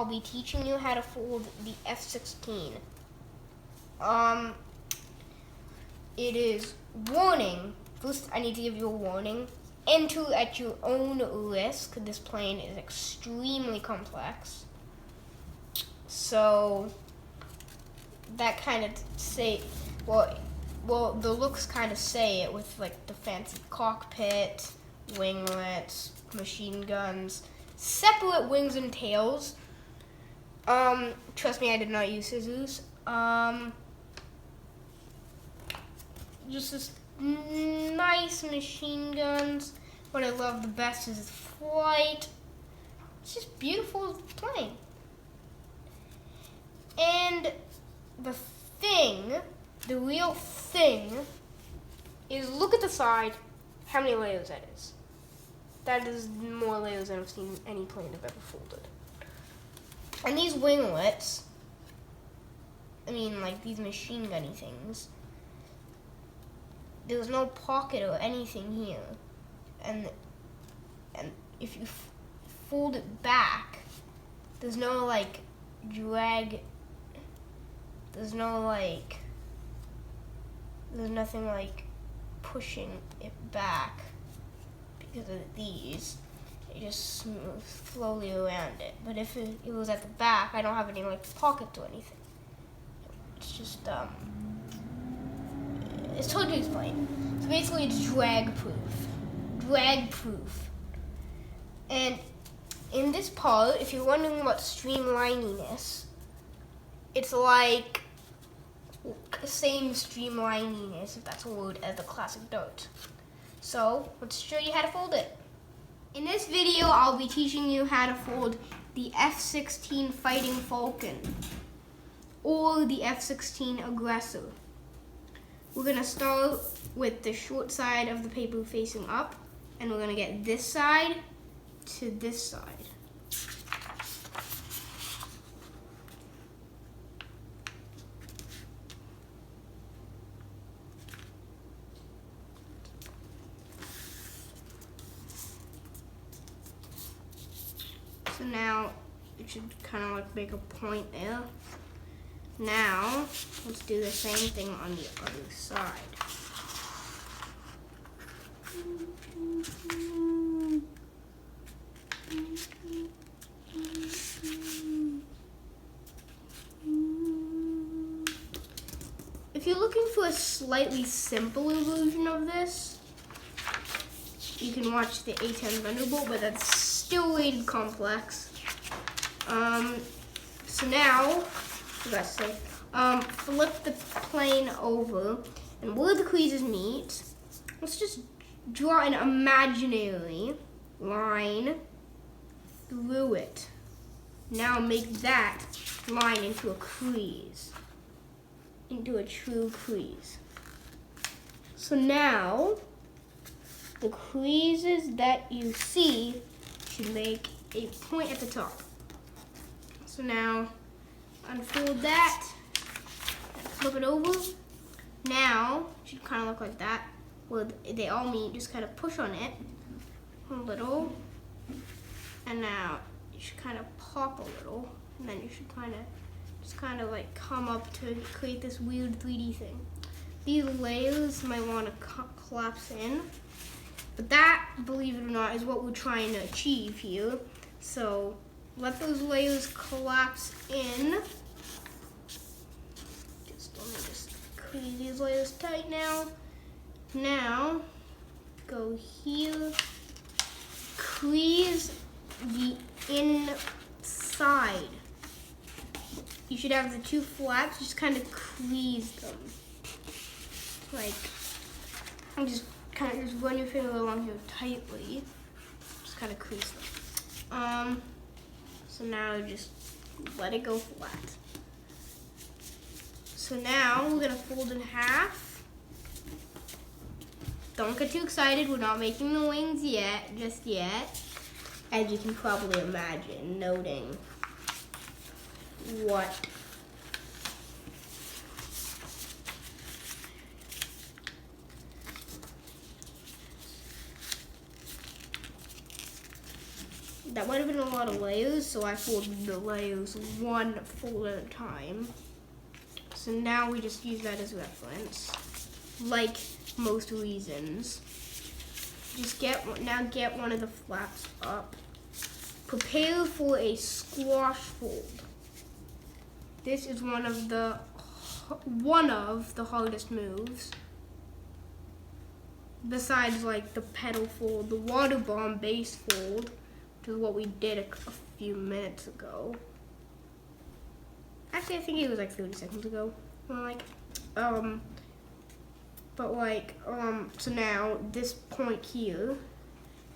I'll be teaching you how to fold the F16. It is warning. First, I need to give you a warning. Enter at your own risk. This plane is extremely complex. So, that kind of well, the looks kind of say it with like the fancy cockpit, winglets, machine guns, separate wings and tails. Trust me, I did not use scissors. Just this nice machine guns. What I love the best is its flight. It's just beautiful plane. And the real thing is look at the side, how many layers that is. That is more layers than I've seen any plane I've ever folded. And these winglets, I mean like these machine gunny things, there's no pocket or anything here. And if you fold it back, there's no like drag, there's nothing like pushing it back because of these. You just move slowly around it. But if it was at the back, I don't have any like pockets or anything. It's just it's hard to explain. So basically it's drag proof. And in this part, if you're wondering about streamlininess, it's like same streamlininess, if that's a word, as the classic dart. So let's show you how to fold it. In this video, I'll be teaching you how to fold the F16 Fighting Falcon or the F16 Aggressor. We're gonna start with the short side of the paper facing up, and we're gonna get this side to this side. So now it should kind of like make a point there. Now let's do the same thing on the other side. If you're looking for a slightly simpler version of this, you can watch the A10 Thunderbolt, but that's still rated complex. So now, let's say, flip the plane over, and where the creases meet, let's just draw an imaginary line through it. Now make that line into a crease, into a true crease. So now, the creases that you see should make a point at the top. So now, unfold that, and flip it over. Now, it should kind of look like that, where they all meet. Just kind of push on it a little, and now you should kind of pop a little, and then you should just kind of like come up to create this weird 3D thing. These layers might want to collapse in, but that, believe it or not, is what we're trying to achieve here. So let those layers collapse in. Let me just crease these layers tight now. Now, go here, crease the inside. You should have the two flaps, just kind of crease them. Like, and just run your finger along here tightly. Just kind of crease them. So now just let it go flat. So now we're gonna fold in half. Don't get too excited, we're not making the wings yet, just yet. As you can probably imagine, noting what that might have been a lot of layers, so I folded the layers one fold at a time. So now we just use that as reference, like most reasons. Just get one of the flaps up. Prepare for a squash fold. This is one of the hardest moves. Besides like the pedal fold, the water bomb base fold, which is what we did a few minutes ago. Actually, I think it was like 30 seconds ago. So now this point here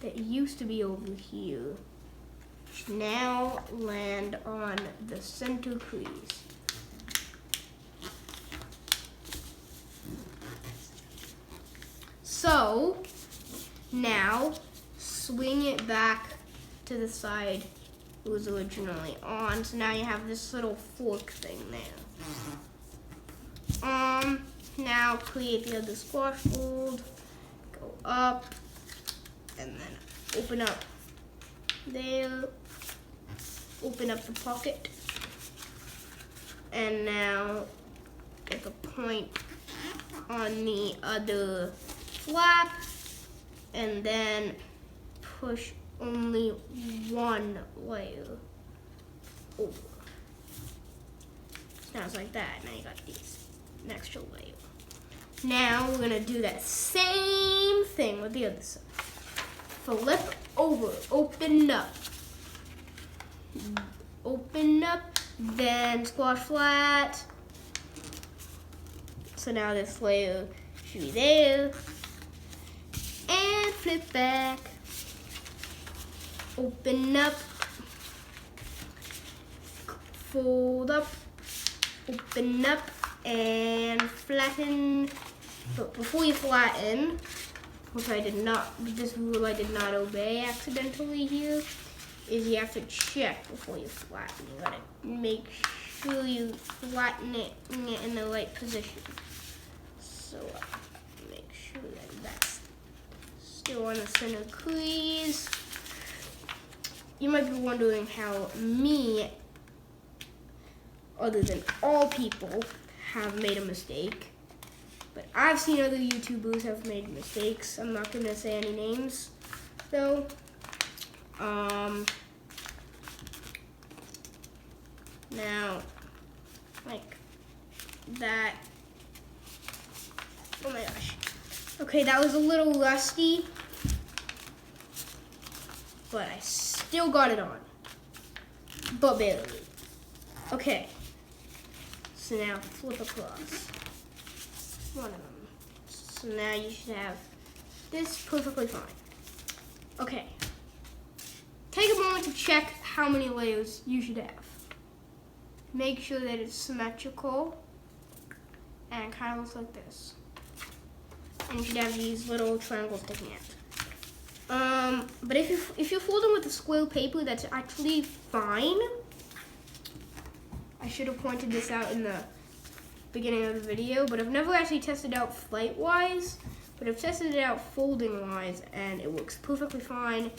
that used to be over here now land on the center crease. So now swing it back to the side it was originally on. So now you have this little fork thing there. Now create the other squash fold, go up, and then open up there, open up the pocket, and now get the point on the other flap, and then push only one layer over. Now it's like that. Now you got an extra layer. Now we're gonna do that same thing with the other side. Flip over, open up, then squash flat. So now this layer should be there. And flip back, open up, fold up, open up, and flatten. But before you flatten, which this rule I did not obey accidentally here, is you have to check before you flatten. You gotta make sure you flatten it in the right position. So make sure that that's still on the center crease. You might be wondering how me, other than all people, have made a mistake. But I've seen other YouTubers have made mistakes. I'm not gonna say any names, though. Now, like that. Oh my gosh. Okay, that was a little rusty, but I still got it on. But barely. Okay. So now flip across. One of them. So now you should have this perfectly fine. Okay. Take a moment to check how many layers you should have. Make sure that it's symmetrical and it kind of looks like this. And you should have these little triangles sticking out. But if you're folding with a square paper, that's actually fine. I should have pointed this out in the beginning of the video, but I've never actually tested out flight-wise, but I've tested it out folding-wise, and it works perfectly fine,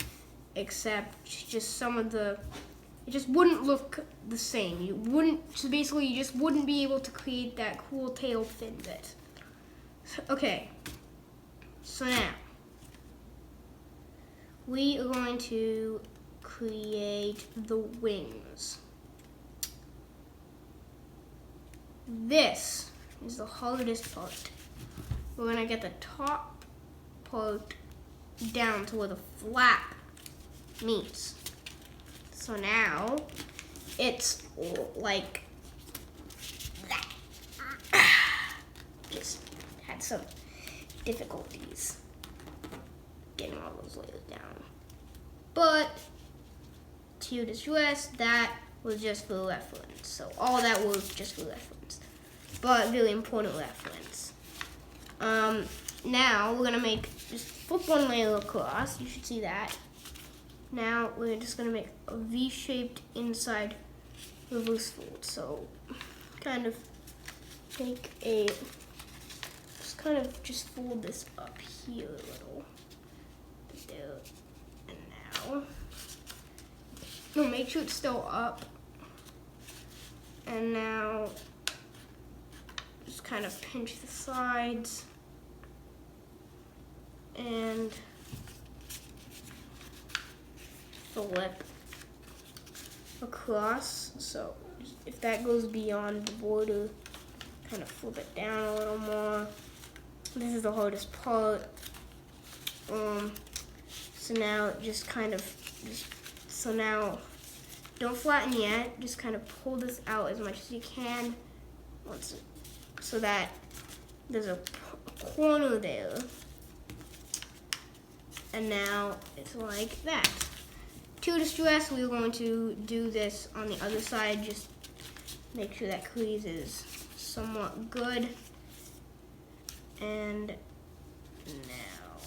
except just it just wouldn't look the same. So basically you just wouldn't be able to create that cool tail fin bit. Okay, so now, we are going to create the wings. This is the hardest part. We're gonna get the top part down to where the flap meets. So now it's like that. Just had some difficulties getting all those layers down. But to your distress, that was just for reference. So all that was just for reference. But really important reference. Now we're gonna just flip one layer across. You should see that. Now we're just gonna make a V-shaped inside reverse fold. So kind of just fold this up here a little. There and now. No, make sure it's still up. And now just kind of pinch the sides and flip across. So if that goes beyond the border, kind of flip it down a little more. This is the hardest part. So now just kind of don't flatten yet. Just kind of pull this out as much as you can, so that there's a corner there. And now it's like that. To distress, we're going to do this on the other side. Just make sure that crease is somewhat good. And now,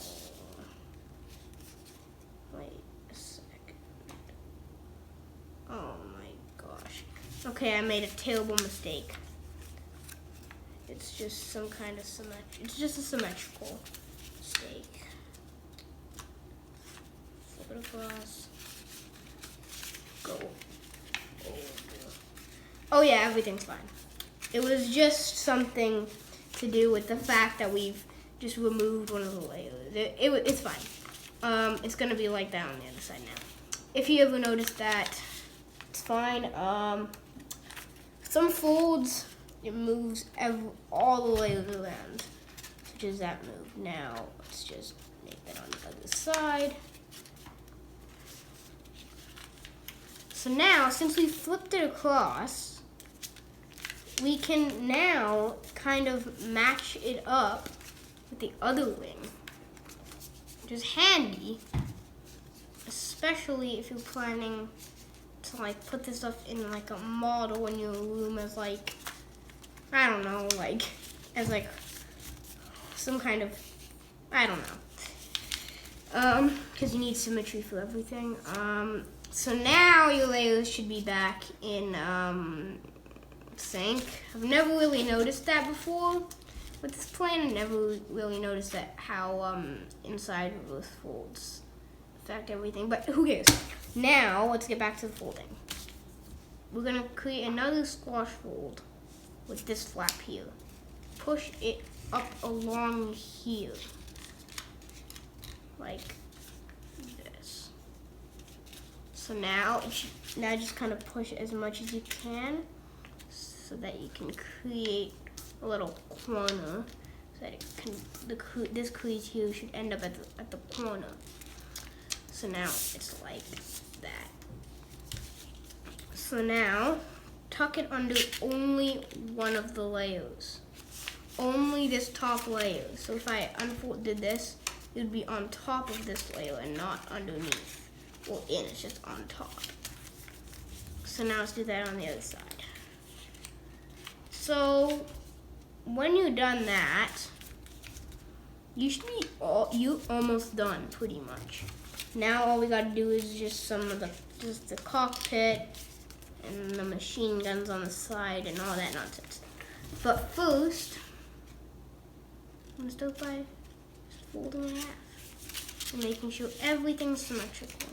wait a second. Oh my gosh. Okay, I made a terrible mistake. It's just some kind of it's just a symmetrical mistake. Flip it across. Go over. Oh yeah, everything's fine. It was just something to do with the fact that we've just removed one of the layers. It's fine. It's gonna be like that on the other side now. If you ever noticed that, it's fine. Some folds, it moves all the layers around, such as that move. Now let's just make that on the other side. So now, since we flipped it across, we can now kind of match it up with the other wing, which is handy, especially if you're planning to like put this stuff in like a model in your room as like, I don't know, like as like some kind of, I don't know, because you need symmetry for everything. So now your layers should be back in sync. I've never really noticed that before with this plane. I never really noticed that how inside of those folds affect everything, but who cares? Now let's get back to the folding. We're gonna create another squash fold with this flap here. Push it up along here, like this. So now just kind of push it as much as you can, so that you can create a little corner, so that it can, this crease here should end up at the corner. So now it's like that. So now tuck it under only one of the layers, only this top layer. So if I unfolded this, it would be on top of this layer and not underneath. Well, it's just on top. So now let's do that on the other side. So when you're done that, you should be almost done pretty much. Now all we gotta do is just the cockpit and the machine guns on the side and all that nonsense. But first, I'm gonna start by just folding it in half and making sure everything's symmetrical.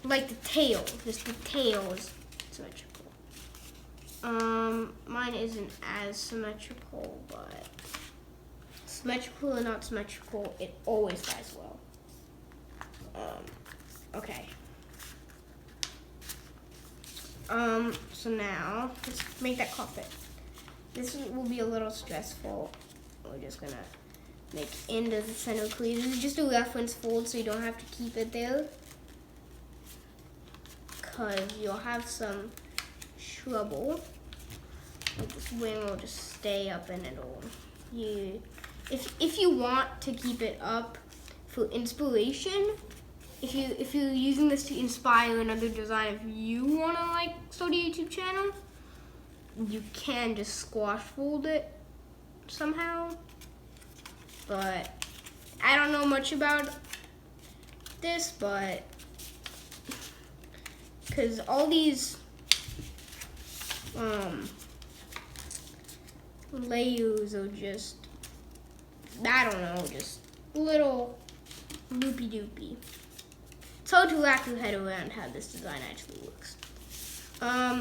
Like the tail, just the tail is symmetrical. Mine isn't as symmetrical, but symmetrical or not symmetrical, it always dies well. Okay. So now, let's make that cockpit. This will be a little stressful. We're just gonna make into the center crease. This is just a reference fold, so you don't have to keep it there, because you'll have some trouble. Like this wing will just stay up and if you want to keep it up for inspiration, if you're using this to inspire another design, if you want to like start a YouTube channel, you can just squash fold it somehow. But I don't know much about this, but because all these layers are just, I don't know, just little loopy-doopy. told to wrap your head around how this design actually works.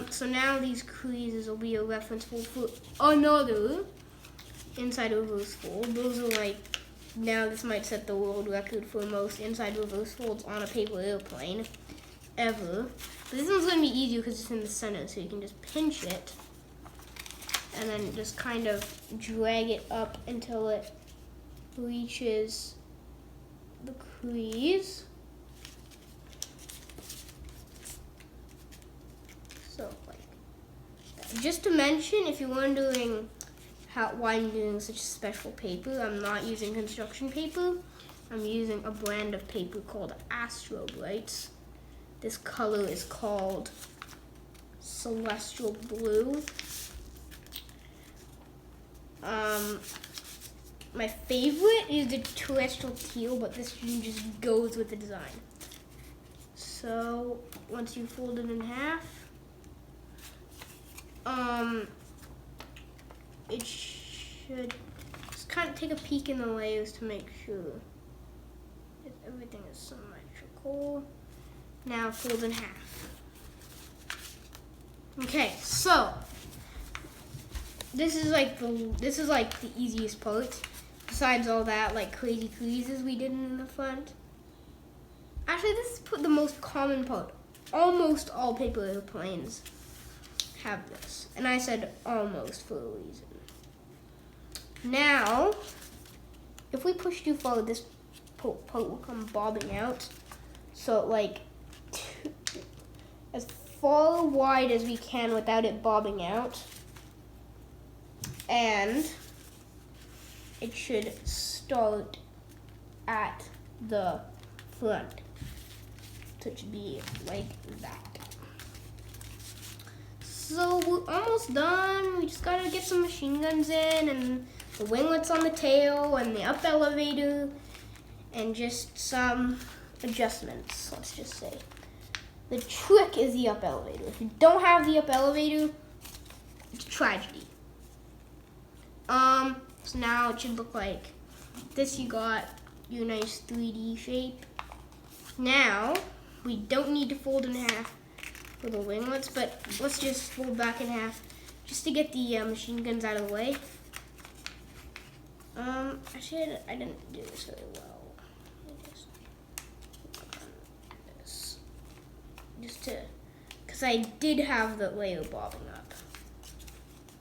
So now these creases will be a reference for another inside reverse fold. Those are like, now this might set the world record for most inside reverse folds on a paper airplane ever. But this one's gonna be easier because it's in the center, so you can just pinch it and then just kind of drag it up until it reaches the crease. So like that. Just to mention, if you're wondering why I'm doing such special paper, I'm not using construction paper. I'm using a brand of paper called Astro Brights. This color is called Celestial Blue. My favorite is the terrestrial teal, but this one just goes with the design. So once you fold it in half, it should just kind of take a peek in the layers to make sure that everything is symmetrical. Now fold in half. Okay, so this is like the easiest part. Besides all that like crazy creases we did in the front. Actually, this is the most common part. Almost all paper airplanes have this. And I said almost for a reason. Now, if we push too far, this part will come bobbing out. So like as far wide as we can without it bobbing out. And it should start at the front. So it should be like that. So we're almost done. We just gotta get some machine guns in and the winglets on the tail and the up elevator and just some adjustments, let's just say. The trick is the up elevator. If you don't have the up elevator, it's a tragedy. So now it should look like this. You got your nice 3D shape. Now, we don't need to fold in half for the winglets, but let's just fold back in half just to get the machine guns out of the way. Actually, I didn't do this very well. Because I did have the layer bobbing up.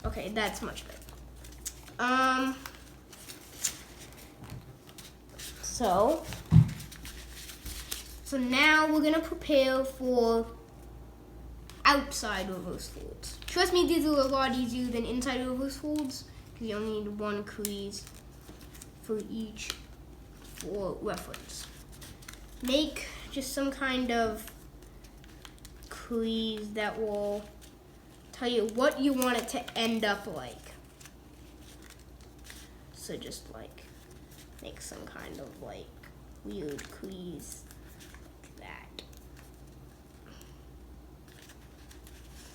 Okay, that's much better. So now we're gonna prepare for outside reverse folds. Trust me, these are a lot easier than inside reverse folds because you only need one crease for each for reference. Make just some kind of crease that will tell you what you want it to end up like. So just like make some kind of like weird crease like that.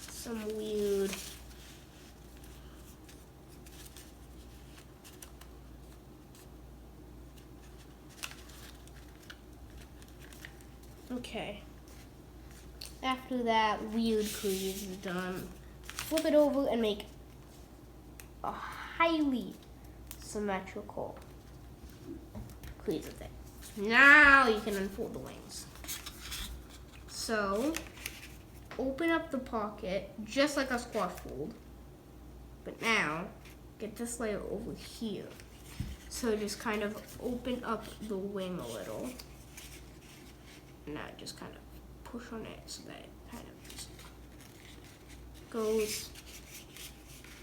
Some weird okay. After that weird crease is done, flip it over and make a highly symmetrical crease of it. Now you can unfold the wings. So open up the pocket just like a squash fold, but now get this layer over here. So just kind of open up the wing a little. Now just kind of push on it so that it kind of just goes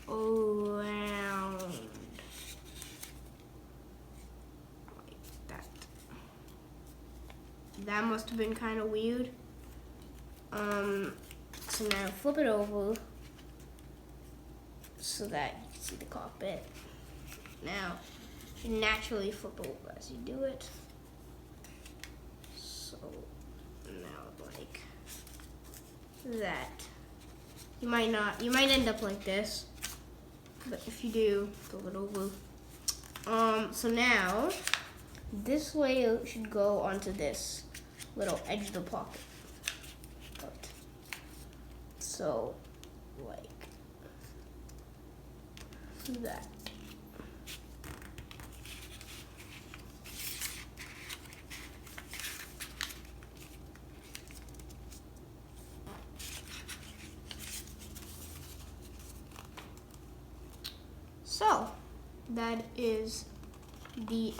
around like that. That must have been kind of weird. So now flip it over so that you can see the cockpit. Now, you naturally flip over as you do it. So now like that. You might end up like this, but if you do, flip it over. So now this layer should go onto this little edge of the pocket. So, like that. So, that is the,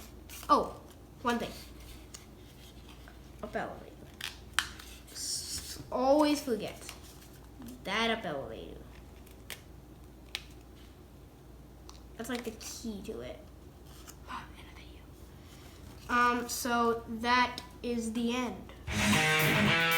oh, one thing. Up elevator. Always forget that up elevator. That's like the key to it. So that is the end.